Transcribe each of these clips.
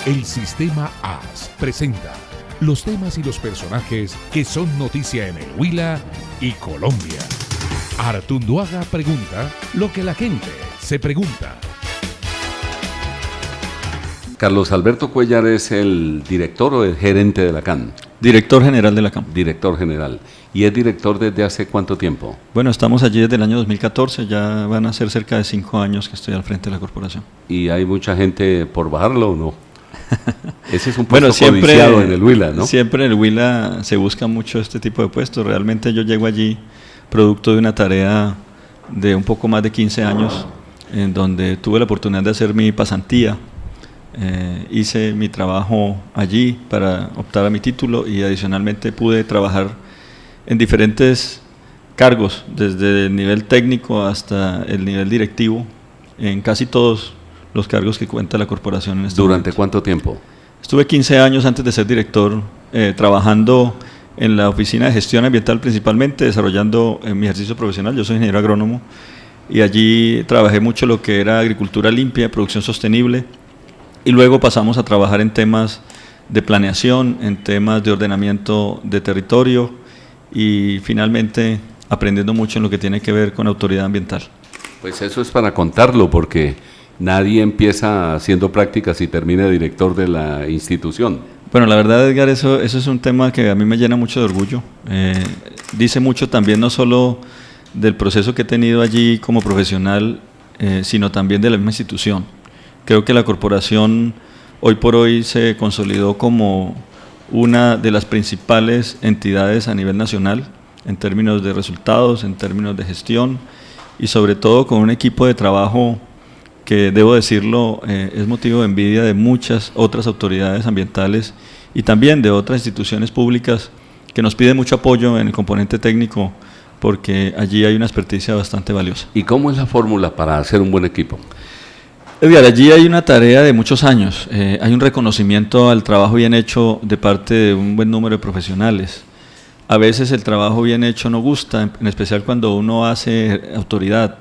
El Sistema AS presenta los temas y los personajes que son noticia en el Huila y Colombia. Artunduaga pregunta lo que la gente se pregunta. Carlos Alberto Cuéllar es el director o el gerente de la CAN. Director general de la CAN. Director general. ¿Y es director desde hace cuánto tiempo? Bueno, estamos allí desde el año 2014, ya van a ser cerca de 5 años que estoy al frente de la corporación. ¿Y hay mucha gente por bajarlo o no? Ese es un puesto codiciado en el Huila, ¿no? Siempre en el Huila se busca mucho este tipo de puestos. Realmente yo llego allí producto de una tarea de un poco más de 15 años, en donde tuve la oportunidad de hacer mi pasantía. Hice mi trabajo allí para optar a mi título y adicionalmente pude trabajar en diferentes cargos, desde el nivel técnico hasta el nivel directivo, en casi todos los cargos que cuenta la corporación en este momento. ¿Durante cuánto tiempo? Estuve 15 años antes de ser director, trabajando en la oficina de gestión ambiental principalmente, desarrollando mi ejercicio profesional. Yo soy ingeniero agrónomo y allí trabajé mucho lo que era agricultura limpia, producción sostenible, y luego pasamos a trabajar en temas de planeación, en temas de ordenamiento de territorio y finalmente aprendiendo mucho en lo que tiene que ver con autoridad ambiental. Pues eso es para contarlo, porque nadie empieza haciendo prácticas y termina director de la institución. Bueno, la verdad, Edgar, eso es un tema que a mí me llena mucho de orgullo. Dice mucho también no solo del proceso que he tenido allí como profesional, sino también de la misma institución. Creo que la corporación hoy por hoy se consolidó como una de las principales entidades a nivel nacional en términos de resultados, en términos de gestión y sobre todo con un equipo de trabajo que, debo decirlo, es motivo de envidia de muchas otras autoridades ambientales y también de otras instituciones públicas que nos piden mucho apoyo en el componente técnico, porque allí hay una experticia bastante valiosa. ¿Y cómo es la fórmula para hacer un buen equipo? Edgar, allí hay una tarea de muchos años, hay un reconocimiento al trabajo bien hecho de parte de un buen número de profesionales. A veces el trabajo bien hecho no gusta, en especial cuando uno hace autoridad.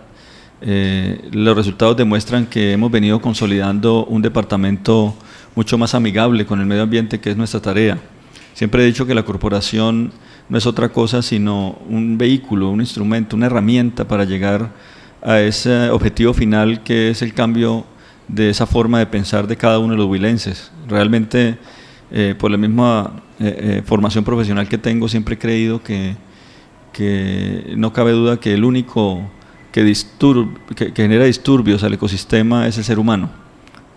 Los resultados demuestran que hemos venido consolidando un departamento mucho más amigable con el medio ambiente, que es nuestra tarea. Siempre he dicho que la corporación no es otra cosa sino un vehículo, un instrumento, una herramienta para llegar a ese objetivo final, que es el cambio de esa forma de pensar de cada uno de los huilenses. Realmente, por la misma formación profesional que tengo, siempre he creído que no cabe duda que el único que genera disturbios al ecosistema es el ser humano.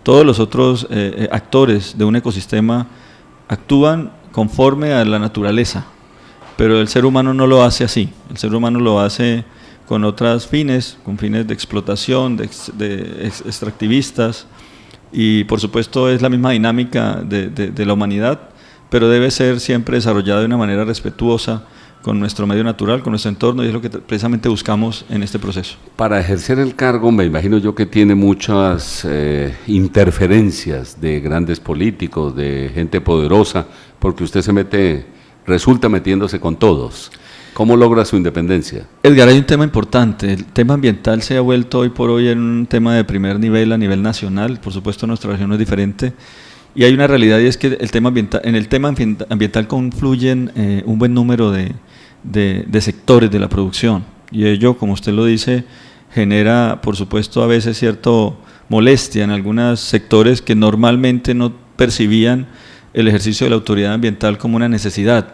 Todos los otros actores de un ecosistema actúan conforme a la naturaleza, pero el ser humano no lo hace así. El ser humano lo hace con otros fines, con fines de explotación, de extractivistas, y por supuesto es la misma dinámica de la humanidad, pero debe ser siempre desarrollada de una manera respetuosa con nuestro medio natural, con nuestro entorno, y es lo que precisamente buscamos en este proceso. Para ejercer el cargo, me imagino yo que tiene muchas interferencias de grandes políticos, de gente poderosa, porque usted resulta metiéndose con todos. ¿Cómo logra su independencia? Edgar, hay un tema importante. El tema ambiental se ha vuelto hoy por hoy en un tema de primer nivel a nivel nacional. Por supuesto, nuestra región es diferente. Y hay una realidad, y es que en el tema ambiental confluyen un buen número de sectores de la producción. Y ello, como usted lo dice, genera, por supuesto, a veces cierta molestia en algunos sectores que normalmente no percibían el ejercicio de la autoridad ambiental como una necesidad.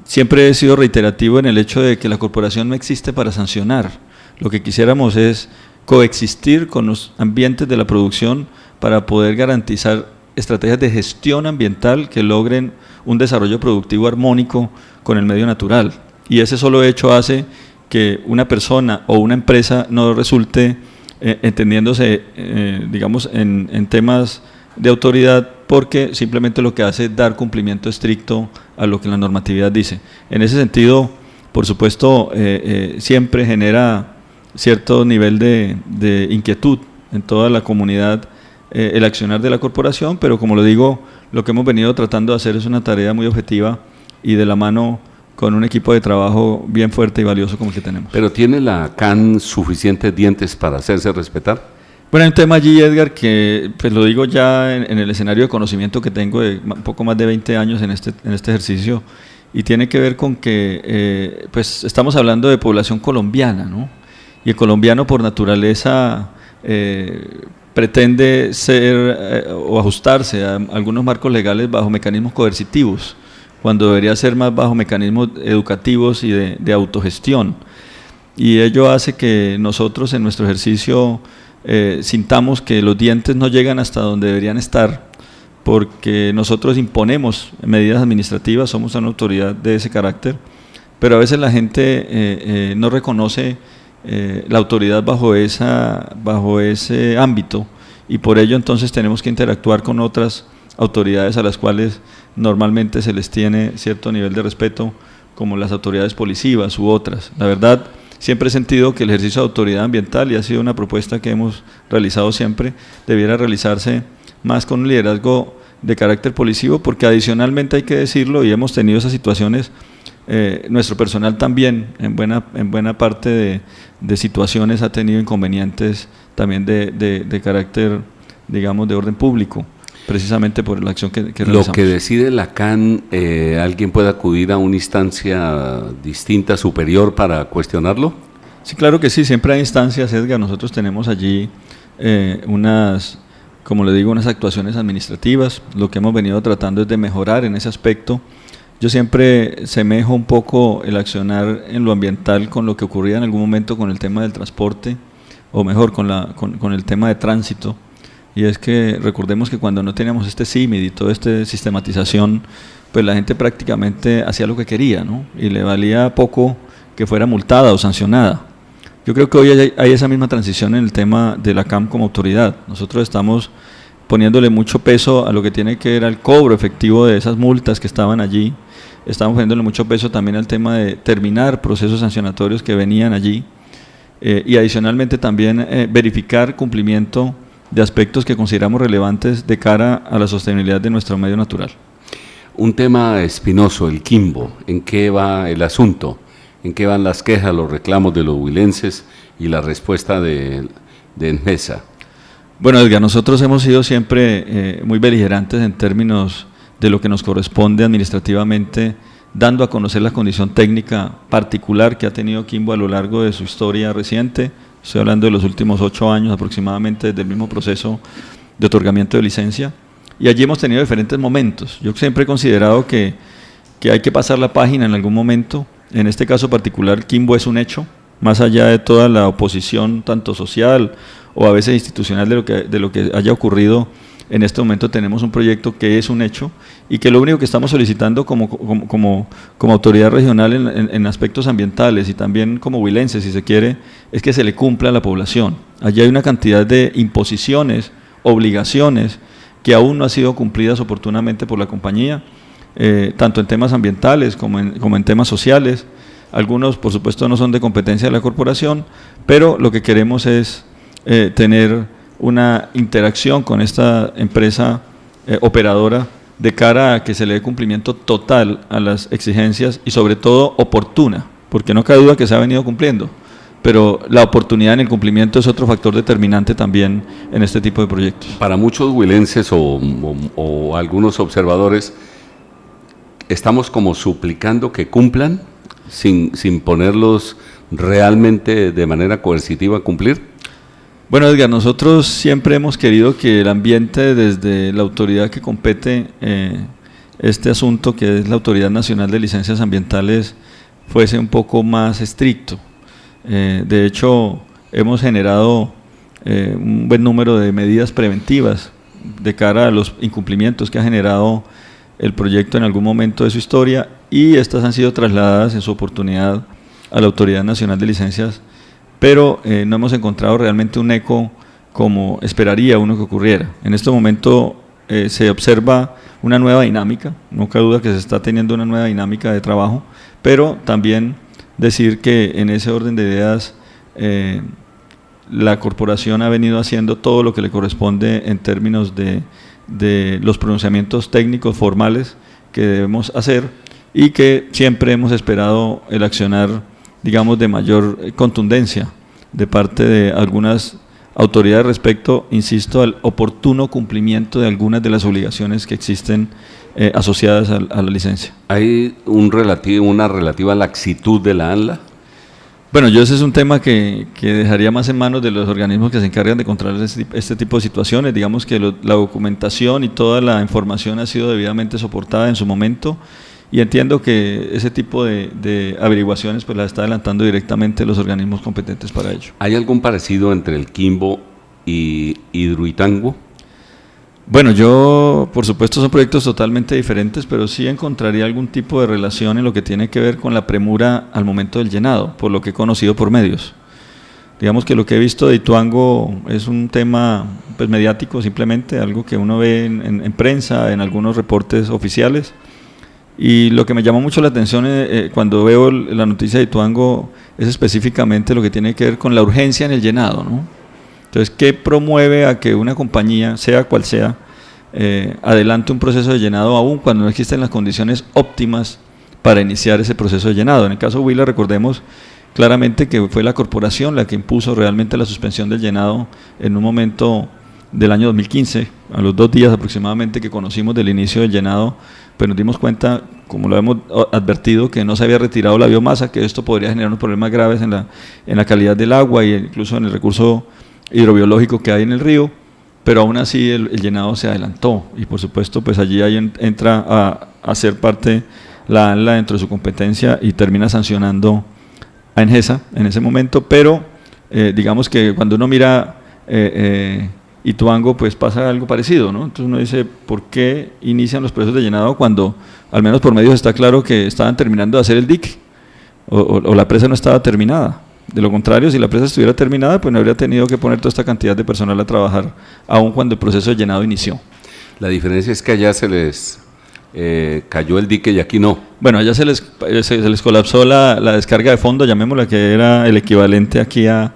Siempre he sido reiterativo en el hecho de que la corporación no existe para sancionar. Lo que quisiéramos es coexistir con los ambientes de la producción para poder garantizar estrategias de gestión ambiental que logren un desarrollo productivo armónico con el medio natural. Y ese solo hecho hace que una persona o una empresa no resulte entendiéndose, digamos, en temas de autoridad, porque simplemente lo que hace es dar cumplimiento estricto a lo que la normatividad dice. En ese sentido, por supuesto, siempre genera cierto nivel de inquietud en toda la comunidad el accionar de la corporación, pero como lo digo, lo que hemos venido tratando de hacer es una tarea muy objetiva y de la mano con un equipo de trabajo bien fuerte y valioso como el que tenemos. ¿Pero tiene la CAN suficientes dientes para hacerse respetar? Bueno, hay un tema allí, Edgar, que pues lo digo ya en el escenario de conocimiento que tengo de un poco más de 20 años en este ejercicio, y tiene que ver con que pues estamos hablando de población colombiana, ¿no? Y el colombiano por naturaleza pretende ser o ajustarse a algunos marcos legales bajo mecanismos coercitivos, cuando debería ser más bajo mecanismos educativos y de autogestión. Y ello hace que nosotros en nuestro ejercicio sintamos que los dientes no llegan hasta donde deberían estar, porque nosotros imponemos medidas administrativas, somos una autoridad de ese carácter, pero a veces la gente no reconoce la autoridad bajo ese ámbito, y por ello entonces tenemos que interactuar con otras autoridades a las cuales normalmente se les tiene cierto nivel de respeto, como las autoridades policivas u otras. La verdad, siempre he sentido que el ejercicio de autoridad ambiental, y ha sido una propuesta que hemos realizado siempre, debiera realizarse más con un liderazgo de carácter policivo, porque adicionalmente hay que decirlo, y hemos tenido esas situaciones, nuestro personal también en buena parte de situaciones ha tenido inconvenientes también de carácter, digamos, de orden público, precisamente por la acción que realizamos. Lo que decide la CAN, ¿alguien puede acudir a una instancia distinta, superior, para cuestionarlo? Sí, claro que sí, siempre hay instancias, Edgar. Nosotros tenemos allí como le digo, unas actuaciones administrativas. Lo que hemos venido tratando es de mejorar en ese aspecto. Yo siempre semejo un poco el accionar en lo ambiental con lo que ocurría en algún momento con el tema del transporte, o mejor, con el tema de tránsito. Y es que recordemos que cuando no teníamos este CIMID y toda esta sistematización, pues la gente prácticamente hacía lo que quería, ¿no? Y le valía poco que fuera multada o sancionada. Yo creo que hoy hay esa misma transición en el tema de la CAM como autoridad. Nosotros estamos poniéndole mucho peso a lo que tiene que ver al cobro efectivo de esas multas que estaban allí. Estamos poniéndole mucho peso también al tema de terminar procesos sancionatorios que venían allí, y adicionalmente también verificar cumplimiento de aspectos que consideramos relevantes de cara a la sostenibilidad de nuestro medio natural. Un tema espinoso, el Quimbo. ¿En qué va el asunto? ¿En qué van las quejas, los reclamos de los huilenses y la respuesta de ENMESA? Bueno, Edgar, nosotros hemos sido siempre muy beligerantes en términos de lo que nos corresponde administrativamente, dando a conocer la condición técnica particular que ha tenido Quimbo a lo largo de su historia reciente. Estoy hablando de los últimos 8 años aproximadamente, desde el mismo proceso de otorgamiento de licencia, y allí hemos tenido diferentes momentos. Yo siempre he considerado que hay que pasar la página en algún momento. En este caso particular, Quimbo es un hecho, más allá de toda la oposición, tanto social o a veces institucional de lo que haya ocurrido. En este momento tenemos un proyecto que es un hecho, y que lo único que estamos solicitando como autoridad regional en aspectos ambientales, y también como huilense, si se quiere, es que se le cumpla a la población. Allí hay una cantidad de imposiciones, obligaciones, que aún no han sido cumplidas oportunamente por la compañía, tanto en temas ambientales como en temas sociales. Algunos, por supuesto, no son de competencia de la corporación, pero lo que queremos es tener una interacción con esta empresa operadora de cara a que se le dé cumplimiento total a las exigencias, y sobre todo oportuna, porque no cabe duda que se ha venido cumpliendo, pero la oportunidad en el cumplimiento es otro factor determinante también en este tipo de proyectos. Para muchos huilenses o algunos observadores, estamos como suplicando que cumplan sin ponerlos realmente de manera coercitiva a cumplir. Bueno, Edgar, nosotros siempre hemos querido que el ambiente, desde la autoridad que compete este asunto, que es la Autoridad Nacional de Licencias Ambientales, fuese un poco más estricto. De hecho, hemos generado un buen número de medidas preventivas de cara a los incumplimientos que ha generado el proyecto en algún momento de su historia, y estas han sido trasladadas en su oportunidad a la Autoridad Nacional de Licencias, pero no hemos encontrado realmente un eco como esperaría uno que ocurriera. En este momento se observa una nueva dinámica, no cabe duda que se está teniendo una nueva dinámica de trabajo, pero también decir que en ese orden de ideas la corporación ha venido haciendo todo lo que le corresponde en términos de los pronunciamientos técnicos formales que debemos hacer, y que siempre hemos esperado el accionar, digamos, de mayor contundencia de parte de algunas autoridades respecto, insisto, al oportuno cumplimiento de algunas de las obligaciones que existen asociadas a la licencia. ¿Hay una relativa laxitud de la ANLA? Bueno, ese es un tema que dejaría más en manos de los organismos que se encargan de controlar este tipo de situaciones. Digamos que la documentación y toda la información ha sido debidamente soportada en su momento, y entiendo que ese tipo de averiguaciones pues las está adelantando directamente los organismos competentes para ello. ¿Hay algún parecido entre el Quimbo y Hidroituango? Bueno, por supuesto son proyectos totalmente diferentes, pero sí encontraría algún tipo de relación en lo que tiene que ver con la premura al momento del llenado, por lo que he conocido por medios. Digamos que lo que he visto de Ituango es un tema pues mediático, simplemente algo que uno ve en prensa, en algunos reportes oficiales, y lo que me llamó mucho la atención cuando veo la noticia de Ituango es específicamente lo que tiene que ver con la urgencia en el llenado, ¿no? Entonces, ¿qué promueve a que una compañía, sea cual sea, adelante un proceso de llenado aún cuando no existen las condiciones óptimas para iniciar ese proceso de llenado? En el caso de Huila, recordemos claramente que fue la corporación la que impuso realmente la suspensión del llenado en un momento del año 2015, a los 2 días aproximadamente que conocimos del inicio del llenado, pues nos dimos cuenta, como lo hemos advertido, que no se había retirado la biomasa, que esto podría generar unos problemas graves en la calidad del agua e incluso en el recurso hidrobiológico que hay en el río, pero aún así el llenado se adelantó, y por supuesto pues allí entra a ser parte la ANLA dentro de su competencia y termina sancionando a Engesa en ese momento, pero digamos que cuando uno mira Ituango pues pasa algo parecido, ¿no? Entonces uno dice, ¿por qué inician los procesos de llenado cuando al menos por medios está claro que estaban terminando de hacer el dique o la presa no estaba terminada? De lo contrario, si la presa estuviera terminada, pues no habría tenido que poner toda esta cantidad de personal a trabajar, aun cuando el proceso de llenado inició. La diferencia es que allá se les cayó el dique y aquí no. Bueno, allá se les colapsó la descarga de fondo, llamémosla, que era el equivalente aquí a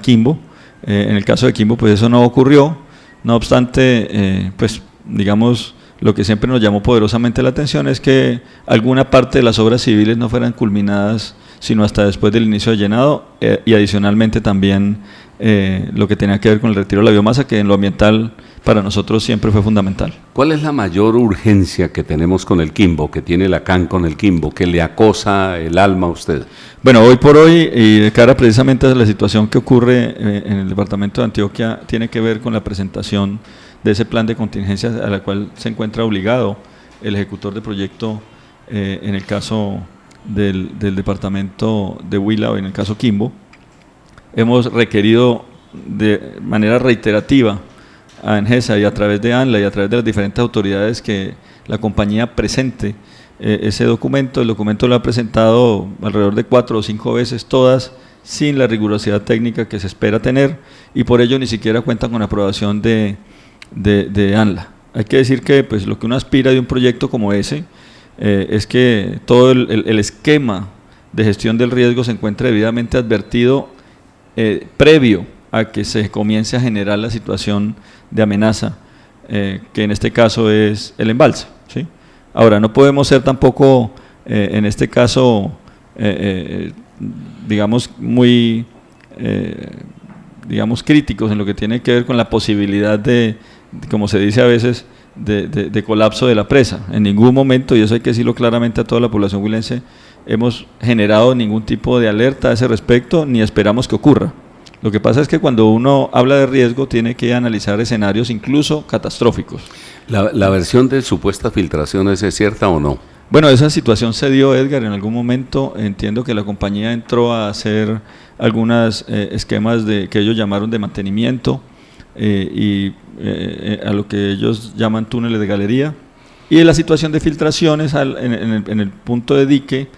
Quimbo. En el caso de Quimbo, pues eso no ocurrió. No obstante, pues digamos, lo que siempre nos llamó poderosamente la atención es que alguna parte de las obras civiles no fueran culminadas sino hasta después del inicio de llenado, y adicionalmente también lo que tenía que ver con el retiro de la biomasa, que en lo ambiental para nosotros siempre fue fundamental. ¿Cuál es la mayor urgencia que tenemos con el Quimbo, que tiene la CAN con el Quimbo, que le acosa el alma a usted? Bueno, hoy por hoy, y de cara precisamente a la situación que ocurre en el departamento de Antioquia, tiene que ver con la presentación de ese plan de contingencia a la cual se encuentra obligado el ejecutor de proyecto en el caso del departamento de Huila o en el caso Quimbo. Hemos requerido de manera reiterativa a Engesa y a través de ANLA y a través de las diferentes autoridades que la compañía presente ese documento. El documento lo ha presentado alrededor de 4 o 5 veces, todas sin la rigurosidad técnica que se espera tener, y por ello ni siquiera cuentan con aprobación de ANLA. Hay que decir que pues, lo que uno aspira de un proyecto como ese es que todo el esquema de gestión del riesgo se encuentre debidamente advertido previo a que se comience a generar la situación de amenaza, que en este caso es el embalse, ¿sí? Ahora, no podemos ser tampoco, en este caso, digamos, muy críticos en lo que tiene que ver con la posibilidad de, como se dice a veces, de colapso de la presa. En ningún momento, y eso hay que decirlo claramente a toda la población huilense, hemos generado ningún tipo de alerta a ese respecto, ni esperamos que ocurra. Lo que pasa es que cuando uno habla de riesgo tiene que analizar escenarios incluso catastróficos. ¿La versión de supuestas filtraciones es cierta o no? Bueno, esa situación se dio, Edgar, en algún momento. Entiendo que la compañía entró a hacer algunos esquemas que ellos llamaron de mantenimiento, a lo que ellos llaman túneles de galería, y en la situación de filtraciones en el punto de dique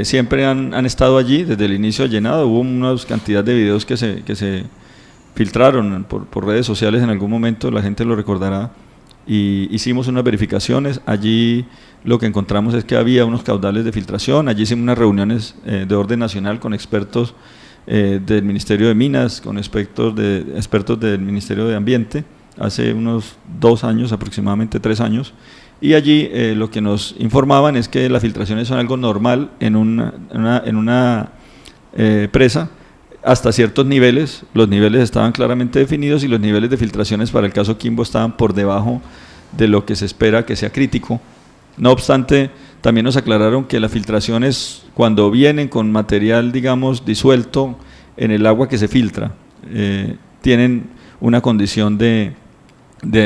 siempre han estado allí desde el inicio del llenado. Hubo una cantidad de videos que se filtraron por redes sociales en algún momento, la gente lo recordará, y hicimos unas verificaciones. Allí lo que encontramos es que había unos caudales de filtración. Allí hicimos unas reuniones de orden nacional con expertos del Ministerio de Minas, con expertos del Ministerio de Ambiente, hace unos 2 años, aproximadamente 3 años, y allí lo que nos informaban es que las filtraciones son algo normal en una presa, hasta ciertos niveles, los niveles estaban claramente definidos y los niveles de filtraciones para el caso Quimbo estaban por debajo de lo que se espera que sea crítico. No obstante, también nos aclararon que las filtraciones, cuando vienen con material, digamos, disuelto en el agua que se filtra, tienen una condición de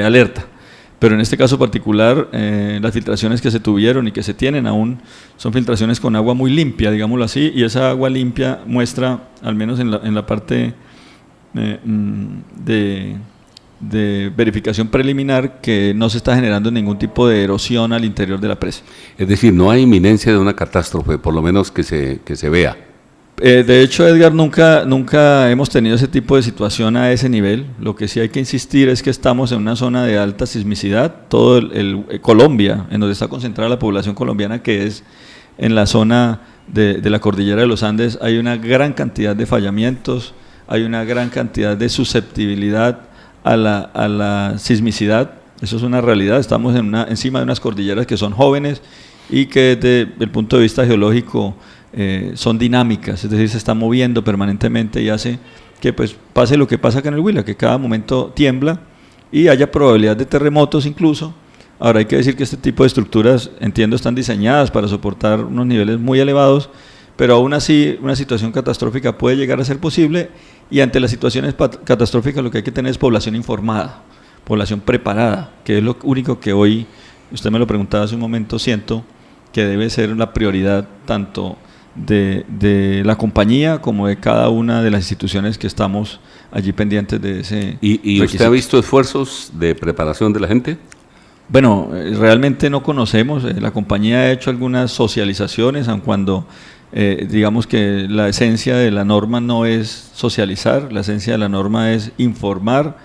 alerta. Pero en este caso particular, las filtraciones que se tuvieron y que se tienen aún son filtraciones con agua muy limpia, digámoslo así, y esa agua limpia muestra, al menos en la parte de verificación preliminar, que no se está generando ningún tipo de erosión al interior de la presa. Es decir, no hay inminencia de una catástrofe, por lo menos que se vea. De hecho, Edgar, nunca hemos tenido ese tipo de situación a ese nivel. Lo que sí hay que insistir es que estamos en una zona de alta sismicidad. Todo Colombia, en donde está concentrada la población colombiana, que es en la zona de la cordillera de los Andes, hay una gran cantidad de fallamientos, hay una gran cantidad de susceptibilidad a la sismicidad. Eso es una realidad. Estamos encima de unas cordilleras que son jóvenes y que desde el punto de vista geológico son dinámicas, es decir, se está moviendo permanentemente y hace que pues pase lo que pasa acá en el Huila, que cada momento tiembla y haya probabilidad de terremotos incluso. Ahora hay que decir que este tipo de estructuras, entiendo, están diseñadas para soportar unos niveles muy elevados, pero aún así una situación catastrófica puede llegar a ser posible, y ante las situaciones catastróficas lo que hay que tener es población informada, población preparada, que es lo único que hoy, usted me lo preguntaba hace un momento, siento que debe ser la prioridad tanto de la compañía como de cada una de las instituciones que estamos allí pendientes de ese ¿Y usted ha visto esfuerzos de preparación de la gente? Bueno, realmente no conocemos. La compañía ha hecho algunas socializaciones, aun cuando digamos que la esencia de la norma no es socializar, la esencia de la norma es informar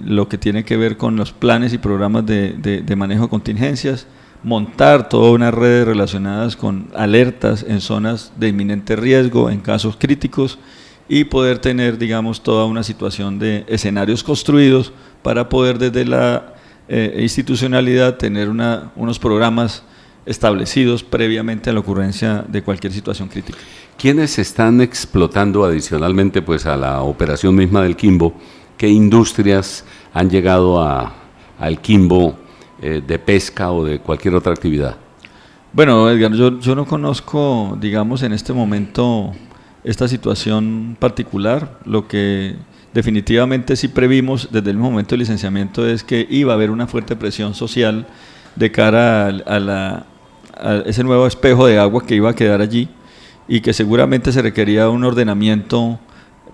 lo que tiene que ver con los planes y programas de manejo de contingencias, montar toda una red relacionadas con alertas en zonas de inminente riesgo, en casos críticos, y poder tener, digamos, toda una situación de escenarios construidos para poder desde la institucionalidad tener unos programas establecidos previamente a la ocurrencia de cualquier situación crítica. ¿Quiénes están explotando adicionalmente pues a la operación misma del Quimbo? ¿Qué industrias han llegado al Quimbo de pesca o de cualquier otra actividad? Bueno, Edgar, yo no conozco, digamos, en este momento esta situación particular. Lo que definitivamente sí previmos desde el momento del licenciamiento es que iba a haber una fuerte presión social de cara a ese nuevo espejo de agua que iba a quedar allí, y que seguramente se requería un ordenamiento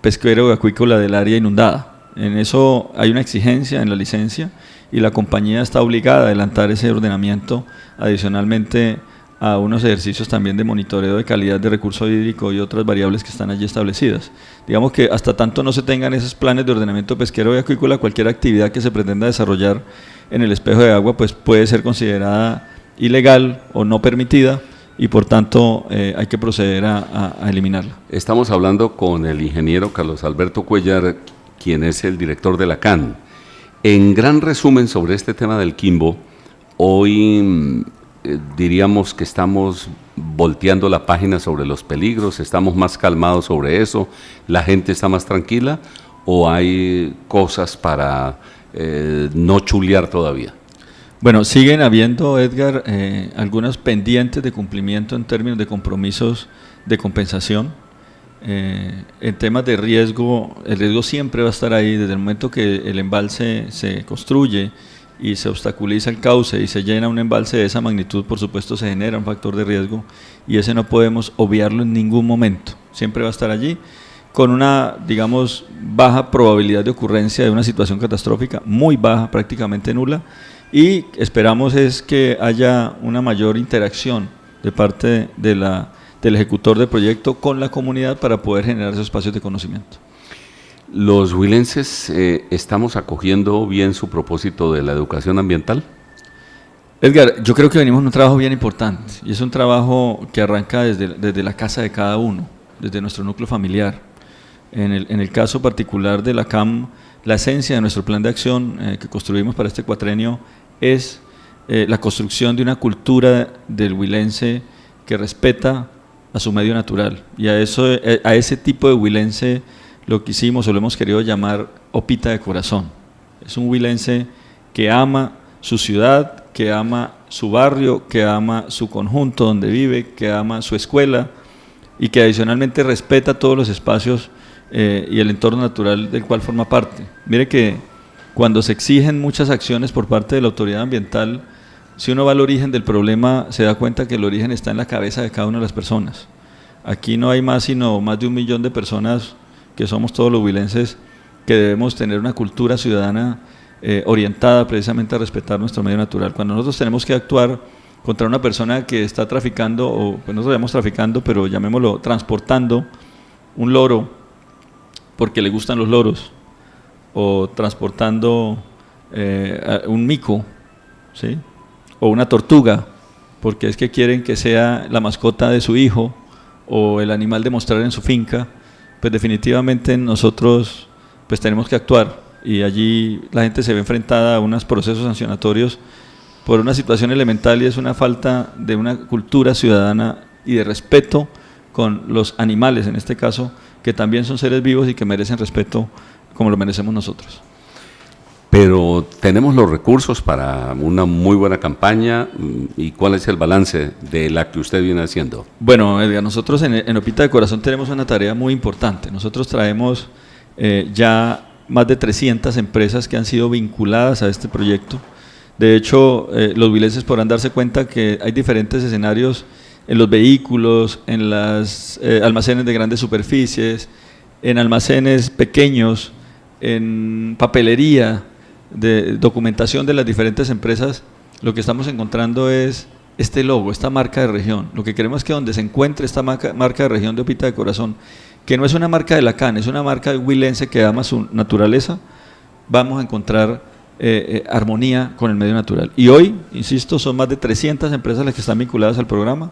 pesquero y acuícola del área inundada. En eso hay una exigencia en la licencia y la compañía está obligada a adelantar ese ordenamiento, adicionalmente a unos ejercicios también de monitoreo de calidad de recurso hídrico y otras variables que están allí establecidas. Digamos que hasta tanto no se tengan esos planes de ordenamiento pesquero y acuícola, cualquier actividad que se pretenda desarrollar en el espejo de agua pues puede ser considerada ilegal o no permitida, y por tanto hay que proceder a eliminarla. Estamos hablando con el ingeniero Carlos Alberto Cuellar, quien es el director de la CAN. En gran resumen sobre este tema del Quimbo, hoy diríamos que estamos volteando la página sobre los peligros, estamos más calmados sobre eso, la gente está más tranquila, o hay cosas para no chulear todavía. Bueno, siguen habiendo, Edgar, algunos pendientes de cumplimiento en términos de compromisos de compensación. En temas de riesgo, el riesgo siempre va a estar ahí. Desde el momento que el embalse se construye y se obstaculiza el cauce y se llena un embalse de esa magnitud, por supuesto se genera un factor de riesgo, y ese no podemos obviarlo en ningún momento. Siempre va a estar allí, con una, digamos, baja probabilidad de ocurrencia de una situación catastrófica, muy baja, prácticamente nula, y esperamos es que haya una mayor interacción de parte del ejecutor del proyecto con la comunidad para poder generar esos espacios de conocimiento. ¿Los huilenses estamos acogiendo bien su propósito de la educación ambiental? Edgar, yo creo que venimos en un trabajo bien importante, y es un trabajo que arranca desde la casa de cada uno, desde nuestro núcleo familiar. En el caso particular de la CAM, la esencia de nuestro plan de acción que construimos para este cuatrenio es la construcción de una cultura del huilense que respeta a su medio natural. Y a ese tipo de huilense lo que hicimos o lo hemos querido llamar opita de corazón. Es un huilense que ama su ciudad, que ama su barrio, que ama su conjunto donde vive, que ama su escuela y que adicionalmente respeta todos los espacios y el entorno natural del cual forma parte. Mire que cuando se exigen muchas acciones por parte de la autoridad ambiental, si uno va al origen del problema, se da cuenta que el origen está en la cabeza de cada una de las personas. Aquí no hay más sino más de 1 millón de personas que somos todos los huilenses que debemos tener una cultura ciudadana orientada precisamente a respetar nuestro medio natural. Cuando nosotros tenemos que actuar contra una persona que está traficando, o pues no sabemos traficando, pero llamémoslo transportando un loro porque le gustan los loros, o transportando un mico, ¿sí?, o una tortuga, porque es que quieren que sea la mascota de su hijo o el animal de mostrar en su finca, pues definitivamente nosotros pues tenemos que actuar, y allí la gente se ve enfrentada a unos procesos sancionatorios por una situación elemental, y es una falta de una cultura ciudadana y de respeto con los animales, en este caso, que también son seres vivos y que merecen respeto como lo merecemos nosotros. Pero tenemos los recursos para una muy buena campaña, ¿y cuál es el balance de la que usted viene haciendo? Bueno, Edgar, nosotros en Opita de Corazón tenemos una tarea muy importante. Nosotros traemos ya más de 300 empresas que han sido vinculadas a este proyecto. De hecho, los huilenses podrán darse cuenta que hay diferentes escenarios en los vehículos, en los almacenes de grandes superficies, en almacenes pequeños, en papelería, de documentación de las diferentes empresas. Lo que estamos encontrando es este logo, esta marca de región. Lo que queremos es que donde se encuentre esta marca de región de Opita de Corazón, que no es una marca de la CAN, es una marca de huilense que ama su naturaleza, vamos a encontrar armonía con el medio natural. Y hoy, insisto, son más de 300 empresas las que están vinculadas al programa.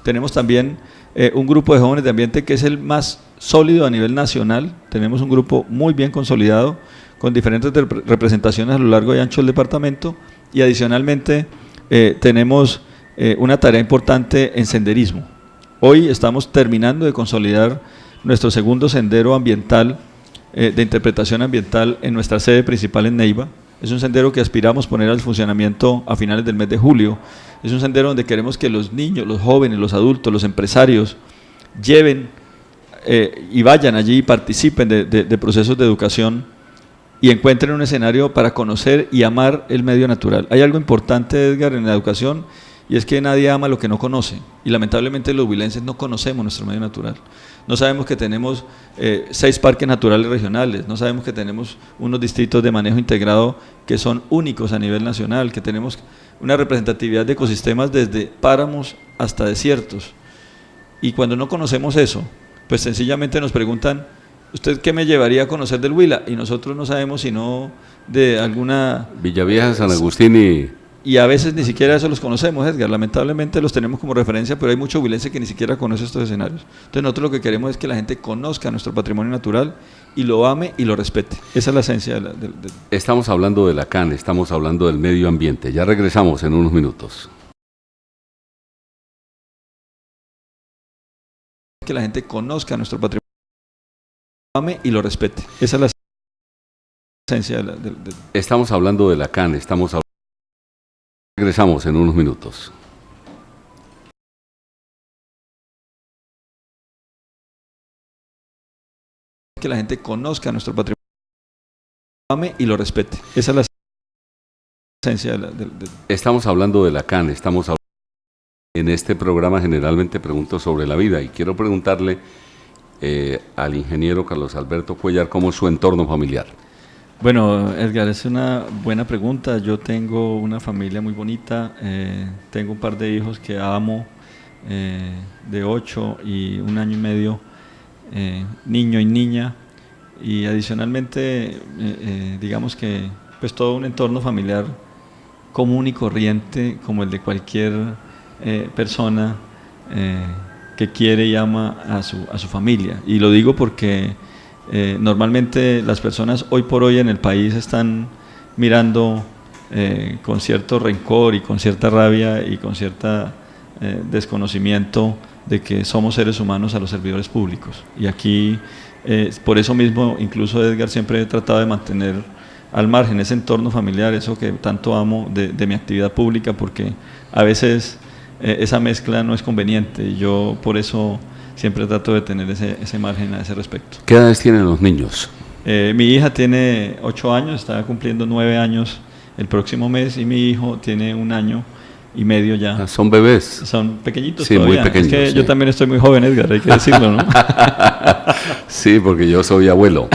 Tenemos también un grupo de jóvenes de ambiente que es el más sólido a nivel nacional. Tenemos un grupo muy bien consolidado, con diferentes representaciones a lo largo y ancho del departamento, y adicionalmente tenemos una tarea importante en senderismo. Hoy estamos terminando de consolidar nuestro segundo sendero ambiental de interpretación ambiental en nuestra sede principal en Neiva. Es un sendero que aspiramos poner al funcionamiento a finales del mes de julio. Es un sendero donde queremos que los niños, los jóvenes, los adultos, los empresarios lleven y vayan allí y participen de procesos de educación y encuentren un escenario para conocer y amar el medio natural. Hay algo importante, Edgar, en la educación, y es que nadie ama lo que no conoce, y lamentablemente los huilenses no conocemos nuestro medio natural. No sabemos que tenemos 6 parques naturales regionales, no sabemos que tenemos unos distritos de manejo integrado que son únicos a nivel nacional, que tenemos una representatividad de ecosistemas desde páramos hasta desiertos. Y cuando no conocemos eso, pues sencillamente nos preguntan: ¿usted qué me llevaría a conocer del Huila? Y nosotros no sabemos sino de alguna... Villavieja, San Agustín y a veces ni siquiera eso los conocemos, Edgar. Lamentablemente los tenemos como referencia, pero hay mucho huilense que ni siquiera conoce estos escenarios. Entonces nosotros lo que queremos es que la gente conozca nuestro patrimonio natural y lo ame y lo respete. Esa es la esencia Estamos hablando de la CAN, estamos hablando del medio ambiente. Ya regresamos en unos minutos. Que la gente conozca nuestro patrimonio, lo ame y lo respete. Esa es la esencia Estamos hablando de la CAN, regresamos en unos minutos. Que la gente conozca nuestro patrimonio, lo ame y lo respete. Esa es la esencia Estamos hablando de la CAN, en este programa generalmente pregunto sobre la vida, y quiero preguntarle al ingeniero Carlos Alberto Cuellar cómo es su entorno familiar. Bueno, Edgar, es una buena pregunta. Yo tengo una familia muy bonita, tengo un par de hijos que amo, de 8 y 1 año y medio, niño y niña, y adicionalmente digamos que pues todo un entorno familiar común y corriente como el de cualquier persona que quiere y ama a su familia. Y lo digo porque normalmente las personas hoy por hoy en el país están mirando con cierto rencor y con cierta rabia y con cierto desconocimiento de que somos seres humanos a los servidores públicos. Y aquí, por eso mismo, incluso Edgar, siempre he tratado de mantener al margen ese entorno familiar, eso que tanto amo de mi actividad pública, porque a veces esa mezcla no es conveniente y yo por eso siempre trato de tener ese margen a ese respecto. ¿Qué edades tienen los niños? Mi hija tiene 8 años, está cumpliendo 9 años el próximo mes, y mi hijo tiene 1 año y medio ya. ¿Son bebés? Son pequeñitos sí, todavía. Muy pequeños. Es que sí. Yo también estoy muy joven, Edgar, hay que decirlo, ¿no? Sí, porque yo soy abuelo.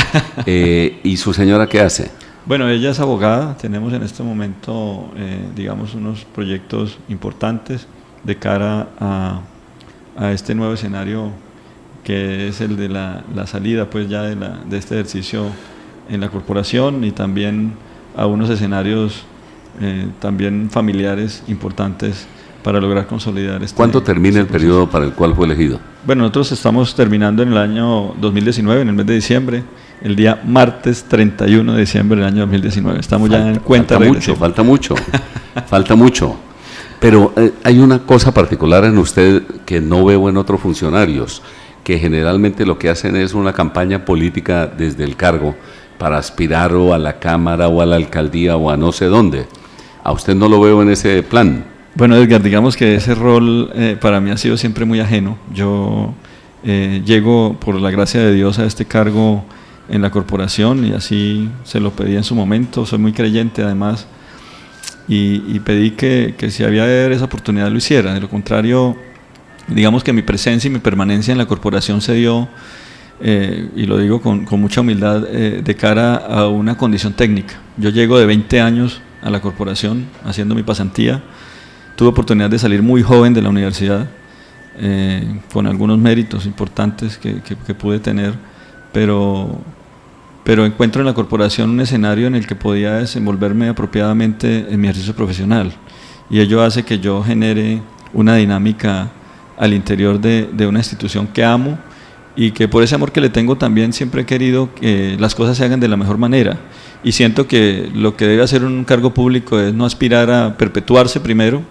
¿Y su señora qué hace? Bueno, ella es abogada. Tenemos en este momento, digamos, unos proyectos importantes de cara a este nuevo escenario, que es el de la salida pues ya de este ejercicio en la corporación, y también a unos escenarios también familiares importantes para lograr consolidar ¿Cuándo termina el periodo para el cual fue elegido? Bueno, nosotros estamos terminando en el año 2019, en el mes de diciembre, el día martes 31 de diciembre del año 2019. Estamos ya en cuenta regresiva. Falta mucho. Pero hay una cosa particular en usted que no veo en otros funcionarios, que generalmente lo que hacen es una campaña política desde el cargo para aspirar o a la Cámara o a la alcaldía o a no sé dónde. ¿A usted no lo veo en ese plan? Bueno, Edgar, digamos que ese rol para mí ha sido siempre muy ajeno. Yo llego, por la gracia de Dios, a este cargo en la corporación, y así se lo pedí en su momento. Soy muy creyente, además, y pedí que si había de haber esa oportunidad lo hiciera. De lo contrario, digamos que mi presencia y mi permanencia en la corporación se dio, y lo digo con mucha humildad, de cara a una condición técnica. Yo llego de 20 años a la corporación haciendo mi pasantía. Tuve oportunidad de salir muy joven de la universidad, con algunos méritos importantes que pude tener, pero encuentro en la corporación un escenario en el que podía desenvolverme apropiadamente en mi ejercicio profesional, y ello hace que yo genere una dinámica al interior de una institución que amo, y que por ese amor que le tengo también siempre he querido que las cosas se hagan de la mejor manera, y siento que lo que debe hacer un cargo público es no aspirar a perpetuarse primero,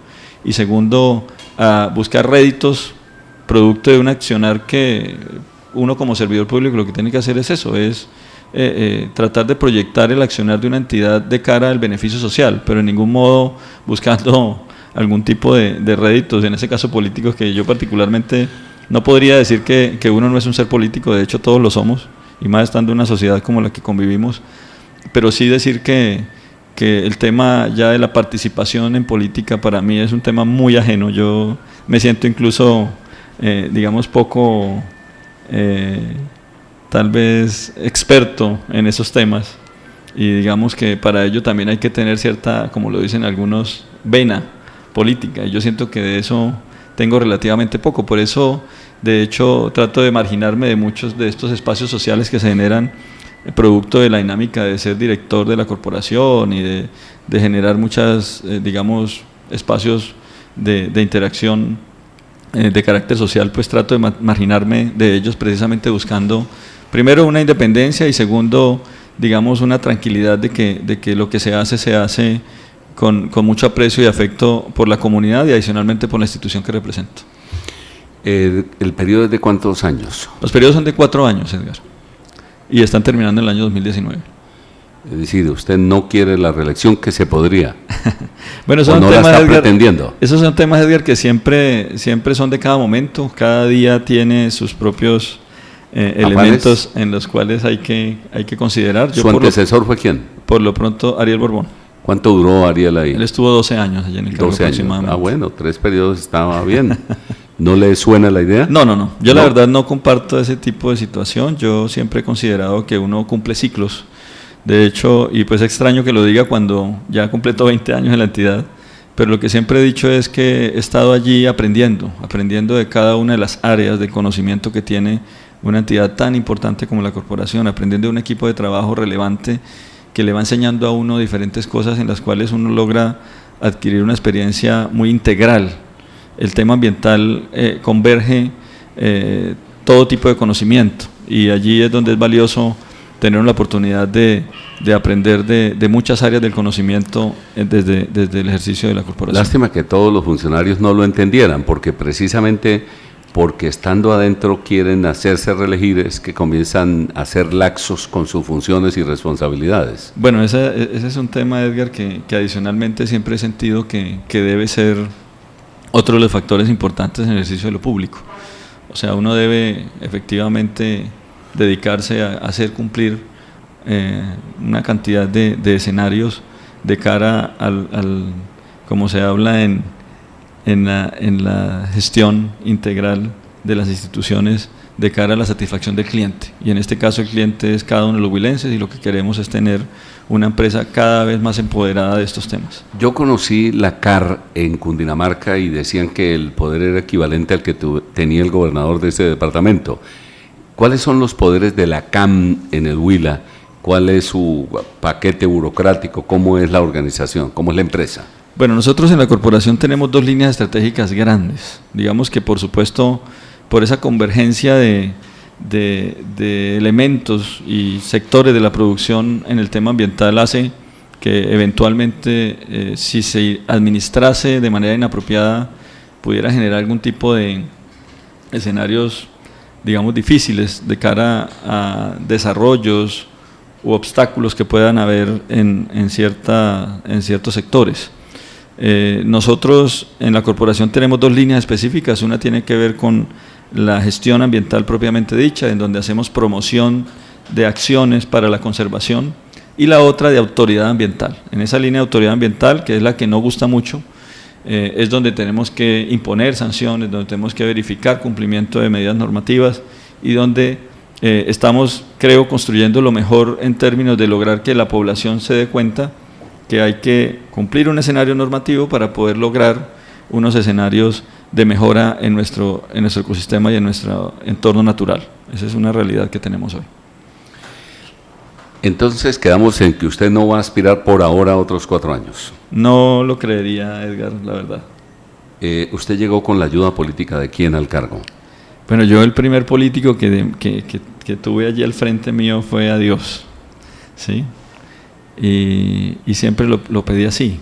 y segundo, a buscar réditos producto de un accionar que uno como servidor público lo que tiene que hacer es eso, es tratar de proyectar el accionar de una entidad de cara al beneficio social, pero en ningún modo buscando algún tipo de réditos, en ese caso políticos, que yo particularmente no podría decir que uno no es un ser político. De hecho todos lo somos, y más estando en una sociedad como la que convivimos, pero sí decir que el tema ya de la participación en política para mí es un tema muy ajeno. Yo me siento incluso, digamos, poco, tal vez, experto en esos temas, y digamos que para ello también hay que tener cierta, como lo dicen algunos, vena política, y yo siento que de eso tengo relativamente poco. Por eso, de hecho, trato de marginarme de muchos de estos espacios sociales que se generan producto de la dinámica de ser director de la corporación y de generar muchas, digamos, espacios de interacción de carácter social. Pues trato de marginarme de ellos, precisamente buscando, primero, una independencia, y segundo, digamos, una tranquilidad de que lo que se hace con mucho aprecio y afecto por la comunidad, y adicionalmente por la institución que represento. ¿El periodo es de cuántos años? Los periodos son de 4 años, Edgar, y están terminando en el año 2019. Es decir, usted no quiere la reelección, que se podría. Bueno, ¿O no la está pretendiendo? Esos son temas, Edgar, que siempre son de cada momento. Cada día tiene sus propios elementos en los cuales hay que considerar. ¿Su antecesor fue quién? Por lo pronto, Ariel Borbón. ¿Cuánto duró Ariel ahí? Él estuvo 12 años allá en el cargo 12 años. aproximadamente. Ah, bueno, 3 periodos estaba bien. ¿No le suena la idea? No. Yo la verdad no comparto ese tipo de situación. Yo siempre he considerado que uno cumple ciclos. De hecho, y pues extraño que lo diga cuando ya completo 20 años en la entidad, pero lo que siempre he dicho es que he estado allí aprendiendo de cada una de las áreas de conocimiento que tiene una entidad tan importante como la corporación, aprendiendo de un equipo de trabajo relevante que le va enseñando a uno diferentes cosas en las cuales uno logra adquirir una experiencia muy integral. El tema ambiental converge todo tipo de conocimiento, y allí es donde es valioso tener la oportunidad de aprender de muchas áreas del conocimiento desde el ejercicio de la corporación. Lástima que todos los funcionarios no lo entendieran, porque precisamente porque estando adentro quieren hacerse reelegir, es que comienzan a ser laxos con sus funciones y responsabilidades. Bueno, ese es un tema, Edgar, que adicionalmente siempre he sentido que debe ser otro de los factores importantes en el ejercicio de lo público. O sea, uno debe efectivamente dedicarse a hacer cumplir una cantidad de escenarios de cara como se habla en la gestión integral de las instituciones, de cara a la satisfacción del cliente. Y en este caso el cliente es cada uno de los huilenses, y lo que queremos es tener una empresa cada vez más empoderada de estos temas. Yo conocí la CAR en Cundinamarca y decían que el poder era equivalente al que tenía el gobernador de ese departamento. ¿Cuáles son los poderes de la CAM en el Huila? ¿Cuál es su paquete burocrático? ¿Cómo es la organización? ¿Cómo es la empresa? Bueno, nosotros en la corporación tenemos dos líneas estratégicas grandes. Digamos que, por supuesto, por esa convergencia de elementos y sectores de la producción en el tema ambiental hace que eventualmente, si se administrase de manera inapropiada, pudiera generar algún tipo de escenarios, digamos, difíciles de cara a desarrollos u obstáculos que puedan haber en ciertos sectores. Nosotros en la corporación tenemos dos líneas específicas. Una tiene que ver con la gestión ambiental propiamente dicha, en donde hacemos promoción de acciones para la conservación, y la otra de autoridad ambiental. En esa línea de autoridad ambiental, que es la que no gusta mucho, es donde tenemos que imponer sanciones, donde tenemos que verificar cumplimiento de medidas normativas, y donde estamos, creo, construyendo lo mejor en términos de lograr que la población se dé cuenta que hay que cumplir un escenario normativo para poder lograr unos escenarios de mejora en nuestro ecosistema y en nuestro entorno natural. Esa es una realidad que tenemos hoy. Entonces quedamos en que usted no va a aspirar por ahora a otros 4 años. No lo creería, Edgar, la verdad. ¿Usted llegó con la ayuda política de quién al cargo? Bueno, yo el primer político que tuve allí al frente mío fue a Dios, ¿sí? Y siempre lo pedí así.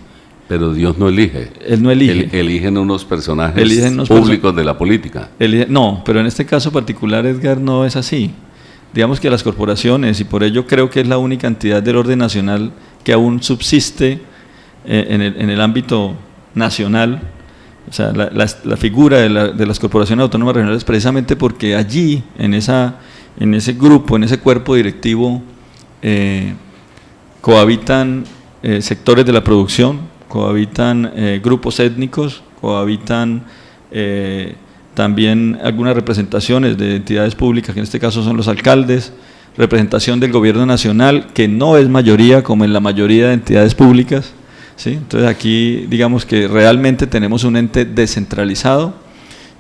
Pero Dios no elige. Él no elige. Eligen unos personajes públicos de la política. No, pero en este caso particular, Edgar, no es así. Digamos que las corporaciones, y por ello creo que es la única entidad del orden nacional que aún subsiste en el ámbito nacional, o sea, la figura de las corporaciones autónomas regionales, precisamente porque allí, en ese grupo, en ese cuerpo directivo, cohabitan sectores de la producción, cohabitan grupos étnicos, cohabitan también algunas representaciones de entidades públicas, que en este caso son los alcaldes, representación del gobierno nacional, que no es mayoría como en la mayoría de entidades públicas, ¿sí? Entonces aquí digamos que realmente tenemos un ente descentralizado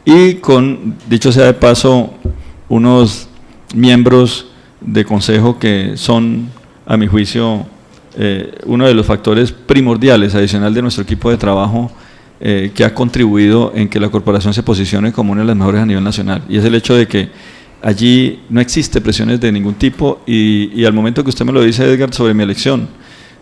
y con, dicho sea de paso, unos miembros de consejo que son, a mi juicio, uno de los factores primordiales adicional de nuestro equipo de trabajo que ha contribuido en que la corporación se posicione como una de las mejores a nivel nacional, y es el hecho de que allí no existe presiones de ningún tipo, y al momento que usted me lo dice, Edgar, sobre mi elección,